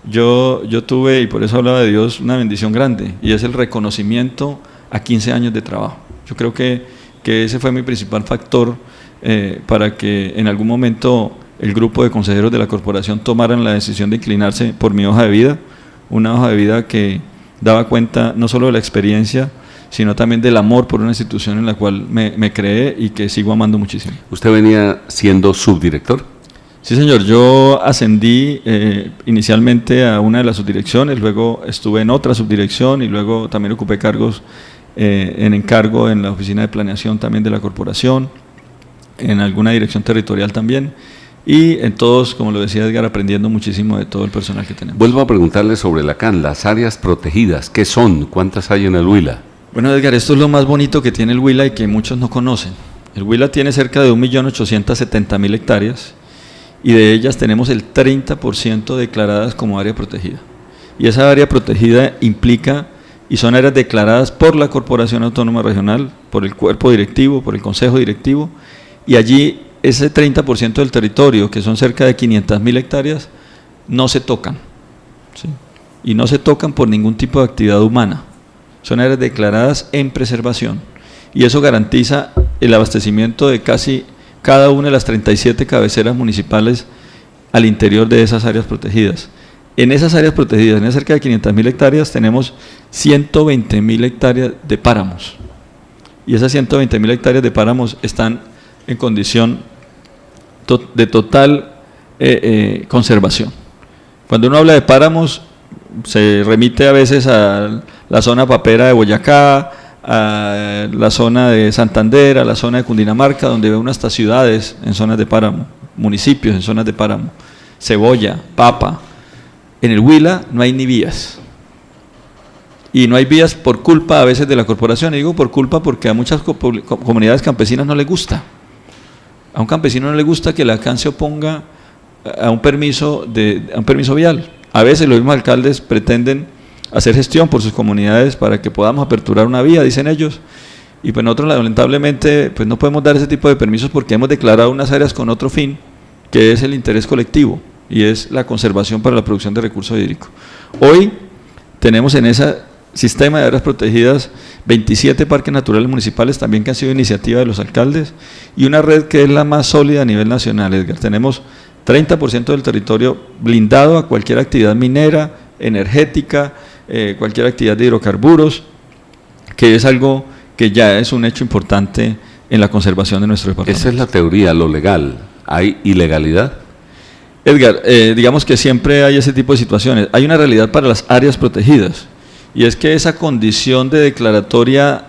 yo tuve, y por eso hablaba de Dios, una bendición grande, y es el reconocimiento a 15 años de trabajo. Yo creo que ese fue mi principal factor para que en algún momento el grupo de consejeros de la corporación tomaran la decisión de inclinarse por mi hoja de vida, una hoja de vida que daba cuenta no solo de la experiencia, sino también del amor por una institución en la cual me creé y que sigo amando muchísimo. ¿Usted venía siendo subdirector? Sí, señor. Yo ascendí inicialmente a una de las subdirecciones, luego estuve en otra subdirección y luego también ocupé cargos en encargo en la oficina de planeación también de la corporación, en alguna dirección territorial también. Y en todos, como lo decía Edgar, aprendiendo muchísimo de todo el personal que tenemos. Vuelvo a preguntarle sobre la CAN, las áreas protegidas, ¿qué son? ¿Cuántas hay en el Huila? Bueno, Edgar, esto es lo más bonito que tiene el Huila y que muchos no conocen. El Huila tiene cerca de 1.870.000 hectáreas y de ellas tenemos el 30% declaradas como área protegida. Y esa área protegida implica, y son áreas declaradas por la Corporación Autónoma Regional, por el cuerpo directivo, por el consejo directivo, y allí ese 30% del territorio, que son cerca de 500.000 hectáreas, no se tocan, ¿sí? Y no se tocan por ningún tipo de actividad humana. Son áreas declaradas en preservación. y eso garantiza el abastecimiento de casi cada una de las 37 cabeceras municipales al interior de esas áreas protegidas. En esas áreas protegidas, en cerca de 500.000 hectáreas, tenemos 120.000 hectáreas de páramos. Y esas 120.000 hectáreas de páramos están en condición de total conservación. Cuando uno habla de páramos, se remite a veces a la zona papera de Boyacá, a la zona de Santander, a la zona de Cundinamarca, donde veo hasta ciudades en zonas de páramo, municipios en zonas de páramo, Cebolla, Papa. En el Huila no hay ni vías. Y no hay vías por culpa a veces de la corporación. Y digo por culpa porque a muchas comunidades campesinas no les gusta. A un campesino no le gusta que la CAN se oponga a un permiso vial. A veces los mismos alcaldes pretenden hacer gestión por sus comunidades para que podamos aperturar una vía, dicen ellos, y pues nosotros lamentablemente pues no podemos dar ese tipo de permisos porque hemos declarado unas áreas con otro fin, que es el interés colectivo, y es la conservación para la producción de recursos hídricos. Hoy tenemos en ese sistema de áreas protegidas 27 parques naturales municipales también que han sido iniciativa de los alcaldes, y una red que es la más sólida a nivel nacional, Edgar. Tenemos 30% del territorio blindado a cualquier actividad minera, energética, cualquier actividad de hidrocarburos, que es algo que ya es un hecho importante en la conservación de nuestro departamento. Esa es la teoría, lo legal. ¿Hay ilegalidad? Edgar, digamos que siempre hay ese tipo de situaciones. Hay una realidad para las áreas protegidas, y es que esa condición de declaratoria,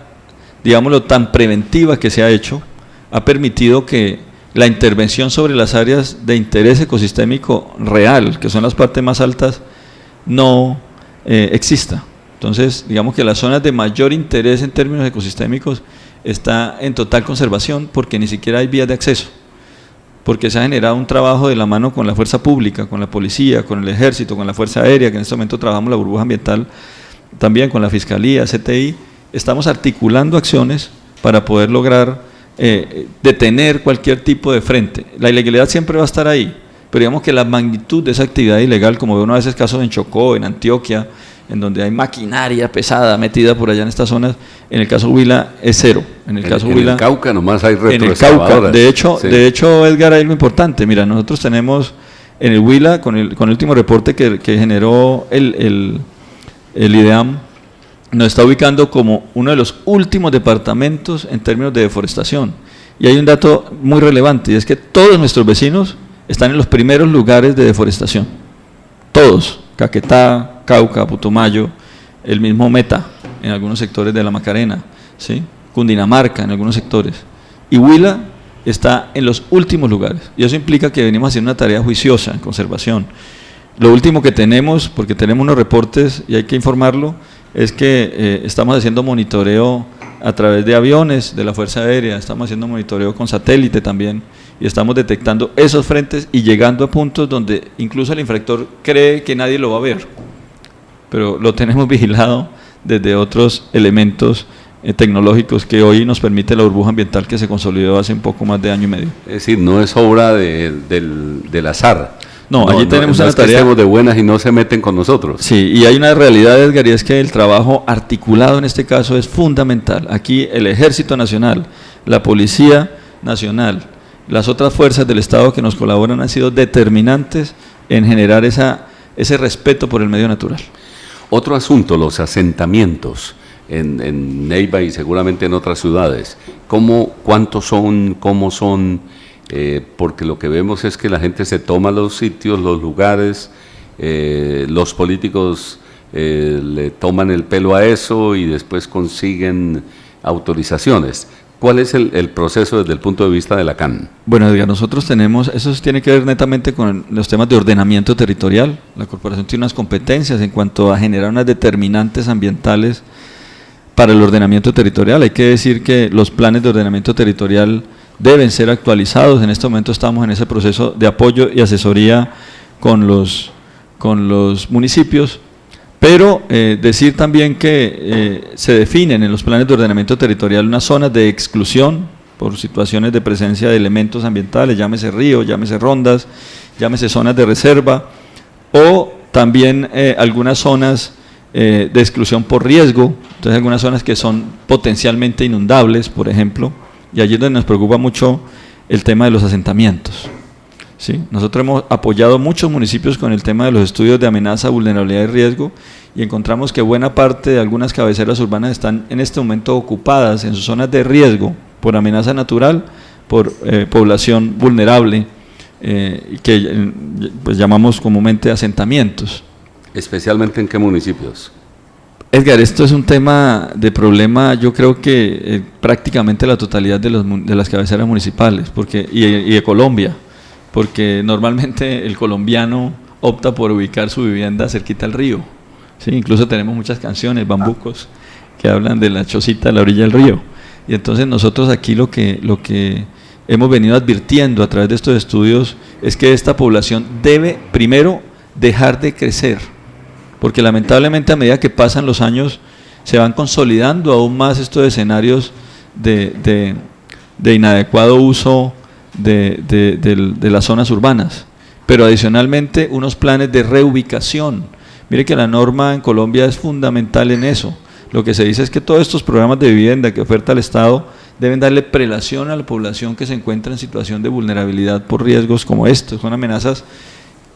digámoslo, tan preventiva que se ha hecho, ha permitido que la intervención sobre las áreas de interés ecosistémico real, que son las partes más altas, no exista. Entonces, digamos que las zonas de mayor interés en términos ecosistémicos está en total conservación porque ni siquiera hay vías de acceso, porque se ha generado un trabajo de la mano con la fuerza pública, con la policía, con el ejército, con la fuerza aérea, que en este momento trabajamos la burbuja ambiental, también con la Fiscalía, CTI. Estamos articulando acciones para poder lograr detener cualquier tipo de frente. La ilegalidad siempre va a estar ahí, pero digamos que la magnitud de esa actividad ilegal, como veo a veces casos en Chocó, en Antioquia, en donde hay maquinaria pesada metida por allá en estas zonas, en el caso Huila es cero. En el Cauca nomás hay retroexcavadoras. De hecho, Edgar, hay algo importante. Mira, nosotros tenemos en el Huila, con el último reporte que generó el IDEAM, nos está ubicando como uno de los últimos departamentos en términos de deforestación. Y hay un dato muy relevante, y es que todos nuestros vecinos están en los primeros lugares de deforestación. Todos, Caquetá, Cauca, Putumayo, el mismo Meta, en algunos sectores de la Macarena, ¿sí? Cundinamarca, en algunos sectores. Y Huila está en los últimos lugares. Y eso implica que venimos haciendo una tarea juiciosa en conservación. Lo último que tenemos, porque tenemos unos reportes y hay que informarlo, es que estamos haciendo monitoreo a través de aviones de la Fuerza Aérea, estamos haciendo monitoreo con satélite también, y estamos detectando esos frentes y llegando a puntos donde incluso el infractor cree que nadie lo va a ver, pero lo tenemos vigilado desde otros elementos tecnológicos que hoy nos permite la burbuja ambiental que se consolidó hace un poco más de año y medio. Es decir, no es obra del azar. No, allí tenemos una tarea. Que estemos de buenas y no se meten con nosotros. Sí, y hay una realidad, Edgar, y es que el trabajo articulado en este caso es fundamental. Aquí el Ejército Nacional, la Policía Nacional, las otras fuerzas del Estado que nos colaboran han sido determinantes en generar ese respeto por el medio natural. Otro asunto, los asentamientos en Neiva y seguramente en otras ciudades. ¿Cuántos son? ¿Cómo son? Porque lo que vemos es que la gente se toma los sitios, los lugares, los políticos le toman el pelo a eso y después consiguen autorizaciones. ¿Cuál es el proceso desde el punto de vista de la CAN? Bueno, Edgar, nosotros tenemos, eso tiene que ver netamente con los temas de ordenamiento territorial. La corporación tiene unas competencias en cuanto a generar unas determinantes ambientales para el ordenamiento territorial. Hay que decir que los planes de ordenamiento territorial deben ser actualizados. En este momento estamos en ese proceso de apoyo y asesoría con los municipios, pero decir también que se definen en los planes de ordenamiento territorial unas zonas de exclusión por situaciones de presencia de elementos ambientales, llámese río, llámese rondas, llámese zonas de reserva, o también algunas zonas de exclusión por riesgo. Entonces, algunas zonas que son potencialmente inundables, por ejemplo, y allí es donde nos preocupa mucho el tema de los asentamientos. ¿Sí? Nosotros hemos apoyado muchos municipios con el tema de los estudios de amenaza, vulnerabilidad y riesgo, y encontramos que buena parte de algunas cabeceras urbanas están en este momento ocupadas en sus zonas de riesgo por amenaza natural, por población vulnerable, que pues llamamos comúnmente asentamientos. ¿Especialmente en qué municipios? Edgar, esto es un tema de problema, yo creo que prácticamente la totalidad de las cabeceras municipales y de Colombia, porque normalmente el colombiano opta por ubicar su vivienda cerquita al río. ¿Sí? Incluso tenemos muchas canciones, bambucos, que hablan de la chocita a la orilla del río. Y entonces nosotros aquí lo que hemos venido advirtiendo a través de estos estudios es que esta población debe primero dejar de crecer, porque lamentablemente a medida que pasan los años se van consolidando aún más estos escenarios de inadecuado uso de las zonas urbanas, pero adicionalmente unos planes de reubicación. Mire que la norma en Colombia es fundamental en eso. Lo que se dice es que todos estos programas de vivienda que oferta el Estado deben darle prelación a la población que se encuentra en situación de vulnerabilidad por riesgos como estos. Son amenazas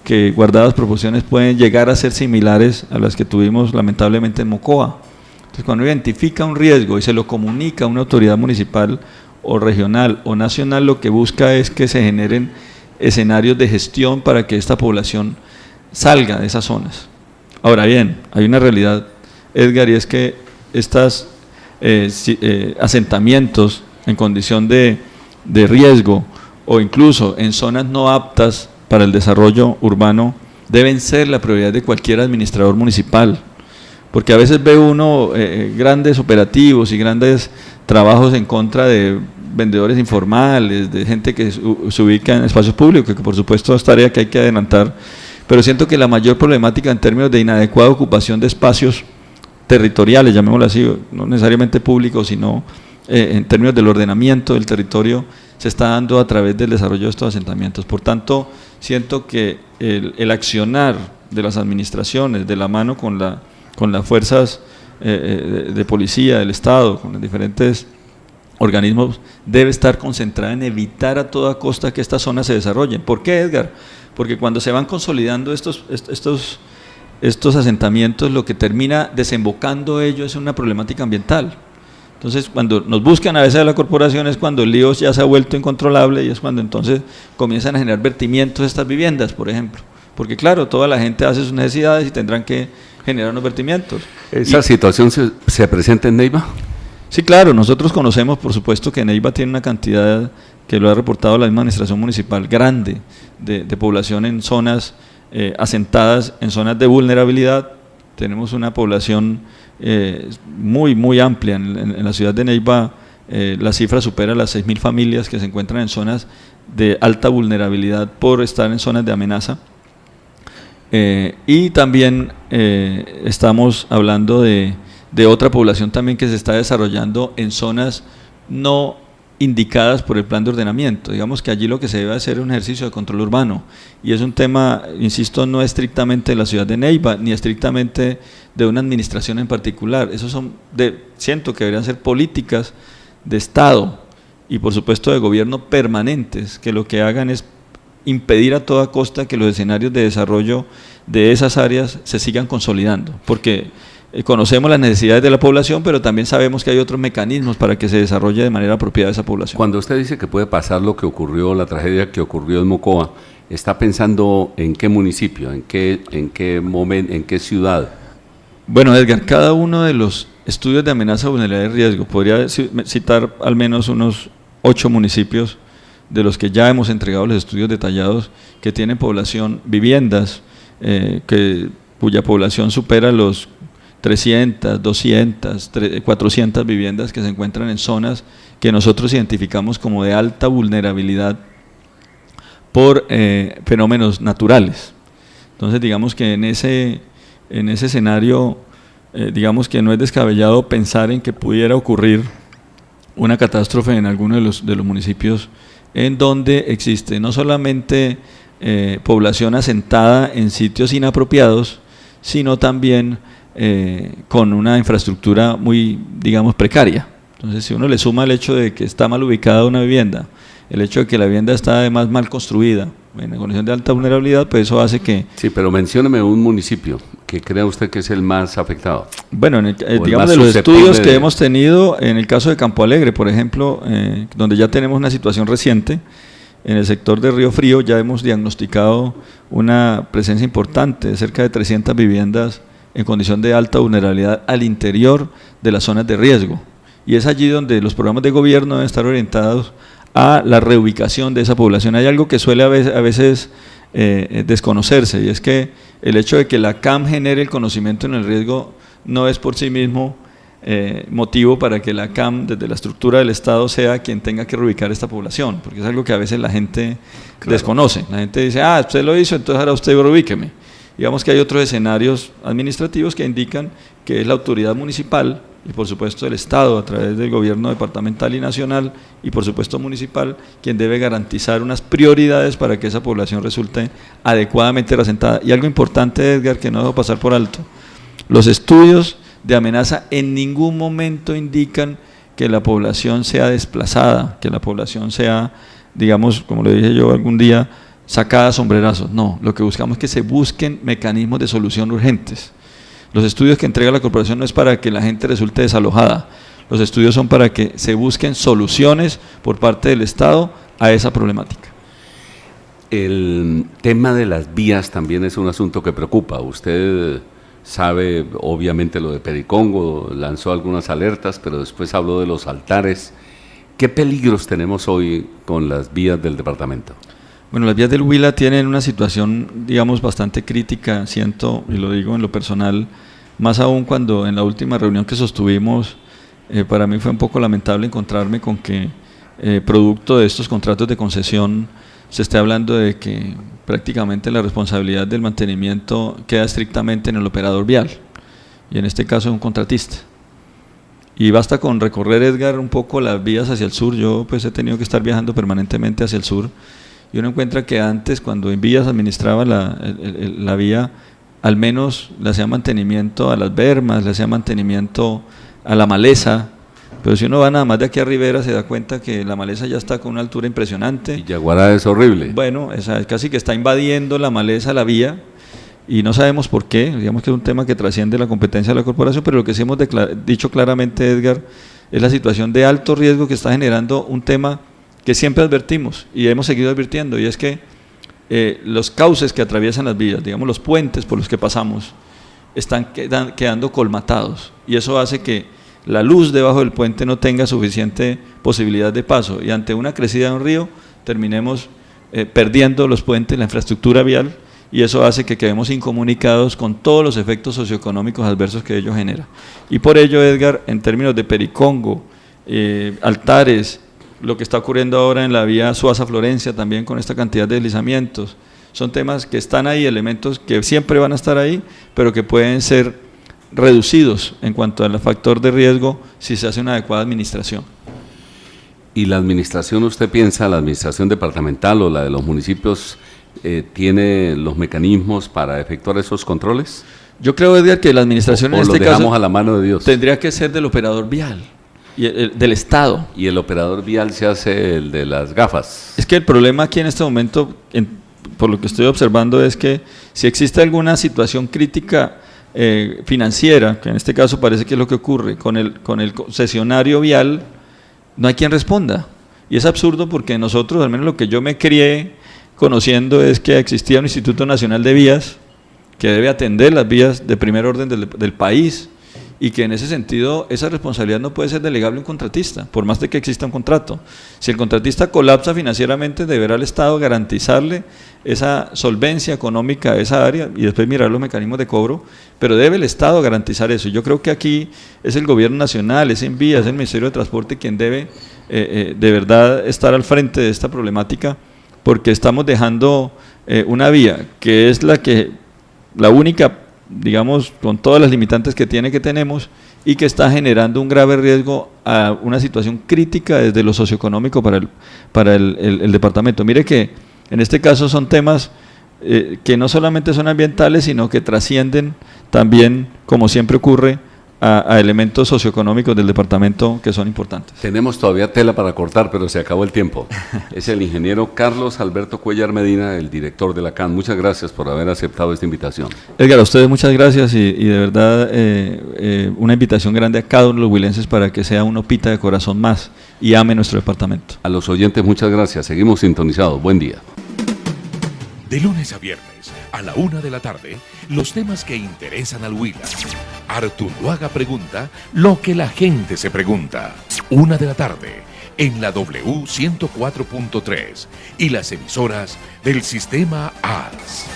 que, guardadas proporciones, pueden llegar a ser similares a las que tuvimos lamentablemente en Mocoa. Entonces, cuando identifica un riesgo y se lo comunica a una autoridad municipal o regional o nacional, lo que busca es que se generen escenarios de gestión para que esta población salga de esas zonas. Ahora bien, hay una realidad, Edgar, y es que estos asentamientos en condición de riesgo o incluso en zonas no aptas para el desarrollo urbano deben ser la prioridad de cualquier administrador municipal, porque a veces ve uno grandes operativos y grandes trabajos en contra de vendedores informales, de gente que se ubica en espacios públicos, que por supuesto es tarea que hay que adelantar, pero siento que la mayor problemática en términos de inadecuada ocupación de espacios territoriales, llamémoslo así, no necesariamente públicos, sino en términos del ordenamiento del territorio, se está dando a través del desarrollo de estos asentamientos. Por tanto, siento que el accionar de las administraciones de la mano con las fuerzas de policía del Estado, con los diferentes organismos, debe estar concentrada en evitar a toda costa que estas zonas se desarrollen. ¿Por qué, Edgar? Porque cuando se van consolidando estos asentamientos, lo que termina desembocando ello es una problemática ambiental. Entonces, cuando nos buscan a veces a la corporación es cuando el lío ya se ha vuelto incontrolable y es cuando entonces comienzan a generar vertimientos de estas viviendas, por ejemplo. Porque claro, toda la gente hace sus necesidades y tendrán que generar unos vertimientos. ¿Esa situación se presenta en Neiva? Sí, claro, nosotros conocemos, por supuesto, que Neiva tiene una cantidad, que lo ha reportado la misma administración municipal, grande de población en zonas asentadas, en zonas de vulnerabilidad. Tenemos una población muy amplia en la ciudad de Neiva. La cifra supera las 6.000 familias que se encuentran en zonas de alta vulnerabilidad por estar en zonas de amenaza. Y también estamos hablando de otra población también que se está desarrollando en zonas no indicadas por el plan de ordenamiento. Digamos que allí lo que se debe hacer es un ejercicio de control urbano, y es un tema, insisto, no estrictamente de la ciudad de Neiva, ni estrictamente de una administración en particular. Esos siento que deberían ser políticas de Estado y por supuesto de gobierno permanentes, que lo que hagan es impedir a toda costa que los escenarios de desarrollo de esas áreas se sigan consolidando, porque conocemos las necesidades de la población, pero también sabemos que hay otros mecanismos para que se desarrolle de manera apropiada esa población. Cuando usted dice que puede pasar lo que ocurrió, la tragedia que ocurrió en Mocoa, ¿está pensando en qué municipio, en qué momento, en qué ciudad? Bueno, Edgar, cada uno de los estudios de amenaza, vulnerabilidad y riesgo, podría citar al menos unos 8 municipios de los que ya hemos entregado los estudios detallados, que tienen población, viviendas, cuya población supera los 300, 200, 400 viviendas que se encuentran en zonas que nosotros identificamos como de alta vulnerabilidad por fenómenos naturales. Entonces, digamos que en ese escenario, digamos que no es descabellado pensar en que pudiera ocurrir una catástrofe en alguno de los municipios en donde existe no solamente población asentada en sitios inapropiados, sino también con una infraestructura muy, digamos, precaria. Entonces, si uno le suma el hecho de que está mal ubicada una vivienda, el hecho de que la vivienda está además mal construida, en condición de alta vulnerabilidad, pues eso hace que... Sí, pero mencióneme un municipio que crea usted que es el más afectado. Bueno, digamos de los estudios que hemos tenido, en el caso de Campo Alegre, por ejemplo, donde ya tenemos una situación reciente, en el sector de Río Frío ya hemos diagnosticado una presencia importante de cerca de 300 viviendas en condición de alta vulnerabilidad al interior de las zonas de riesgo. Y es allí donde los programas de gobierno deben estar orientados a la reubicación de esa población. Hay algo que suele a veces desconocerse, y es que el hecho de que la CAM genere el conocimiento en el riesgo no es por sí mismo motivo para que la CAM, desde la estructura del Estado, sea quien tenga que reubicar esta población, porque es algo que a veces la gente desconoce. La gente dice, usted lo hizo, entonces ahora usted reubíqueme. Digamos que hay otros escenarios administrativos que indican que es la autoridad municipal y por supuesto el Estado a través del gobierno departamental y nacional y por supuesto municipal quien debe garantizar unas prioridades para que esa población resulte adecuadamente representada. Y algo importante, Edgar, que no debo pasar por alto: los estudios de amenaza en ningún momento indican que la población sea desplazada, que la población sea, digamos, como le dije yo algún día, sacada a sombrerazos. No, lo que buscamos es que se busquen mecanismos de solución urgentes. Los estudios que entrega la corporación no es para que la gente resulte desalojada, los estudios son para que se busquen soluciones por parte del Estado a esa problemática. El tema de las vías también es un asunto que preocupa. Usted sabe, obviamente, lo de Pericongo, lanzó algunas alertas, pero después habló de los altares. ¿Qué peligros tenemos hoy con las vías del departamento? Bueno, las vías del Huila tienen una situación, digamos, bastante crítica, siento, y lo digo en lo personal, más aún cuando en la última reunión que sostuvimos, para mí fue un poco lamentable encontrarme con que, producto de estos contratos de concesión, se esté hablando de que prácticamente la responsabilidad del mantenimiento queda estrictamente en el operador vial, y en este caso es un contratista. Y basta con recorrer, Edgar, un poco las vías hacia el sur. Yo pues he tenido que estar viajando permanentemente hacia el sur, y uno encuentra que antes, cuando en vías administraba la vía, al menos le hacía mantenimiento a las bermas, le hacía mantenimiento a la maleza, pero si uno va nada más de aquí a Rivera se da cuenta que la maleza ya está con una altura impresionante. Y Yaguará es horrible. Bueno, casi que está invadiendo la maleza la vía, y no sabemos por qué. Digamos que es un tema que trasciende la competencia de la corporación, pero lo que sí hemos dicho claramente, Edgar, es la situación de alto riesgo que está generando un tema que siempre advertimos y hemos seguido advirtiendo, y es que los cauces que atraviesan las vías, digamos los puentes por los que pasamos, están quedando colmatados, y eso hace que la luz debajo del puente no tenga suficiente posibilidad de paso, y ante una crecida de un río terminemos perdiendo los puentes, la infraestructura vial, y eso hace que quedemos incomunicados con todos los efectos socioeconómicos adversos que ello genera. Y por ello, Edgar, en términos de Pericongo, altares, lo que está ocurriendo ahora en la vía Suaza-Florencia también con esta cantidad de deslizamientos, son temas que están ahí, elementos que siempre van a estar ahí, pero que pueden ser reducidos en cuanto al factor de riesgo si se hace una adecuada administración. ¿Y la administración, usted piensa, la administración departamental o la de los municipios, tiene los mecanismos para efectuar esos controles? Yo creo, Edgar, que la administración en este caso a la mano de Dios. Tendría que ser del operador vial y del Estado. Y el operador vial se hace el de las gafas. Es que el problema aquí en este momento, por lo que estoy observando, es que si existe alguna situación crítica financiera, que en este caso parece que es lo que ocurre con el concesionario vial, no hay quien responda. Y es absurdo porque nosotros, al menos lo que yo me crié conociendo, es que existía un Instituto Nacional de Vías que debe atender las vías de primer orden del país, y que en ese sentido esa responsabilidad no puede ser delegable a un contratista, por más de que exista un contrato. Si el contratista colapsa financieramente, deberá el Estado garantizarle esa solvencia económica a esa área y después mirar los mecanismos de cobro, pero debe el Estado garantizar eso. Yo creo que aquí es el gobierno nacional, es Envía, es el Ministerio de Transporte quien debe de verdad estar al frente de esta problemática, porque estamos dejando una vía que es la única, digamos, con todas las limitantes que tenemos, y que está generando un grave riesgo a una situación crítica desde lo socioeconómico para el departamento. Mire que en este caso son temas que no solamente son ambientales, sino que trascienden también, como siempre ocurre, a elementos socioeconómicos del departamento que son importantes. Tenemos todavía tela para cortar, pero se acabó el tiempo. Es el ingeniero Carlos Alberto Cuellar Medina, el director de la CAN. Muchas gracias por haber aceptado esta invitación. Edgar, a ustedes muchas gracias y de verdad una invitación grande a cada uno de los huilenses para que sea un Opita de corazón más y ame nuestro departamento. A los oyentes, muchas gracias. Seguimos sintonizados. Buen día. De lunes a viernes, a la 1 de la tarde, los temas que interesan al Huila. Artunduaga pregunta lo que la gente se pregunta. 1 de la tarde, en la W 104.3 y las emisoras del Sistema AS.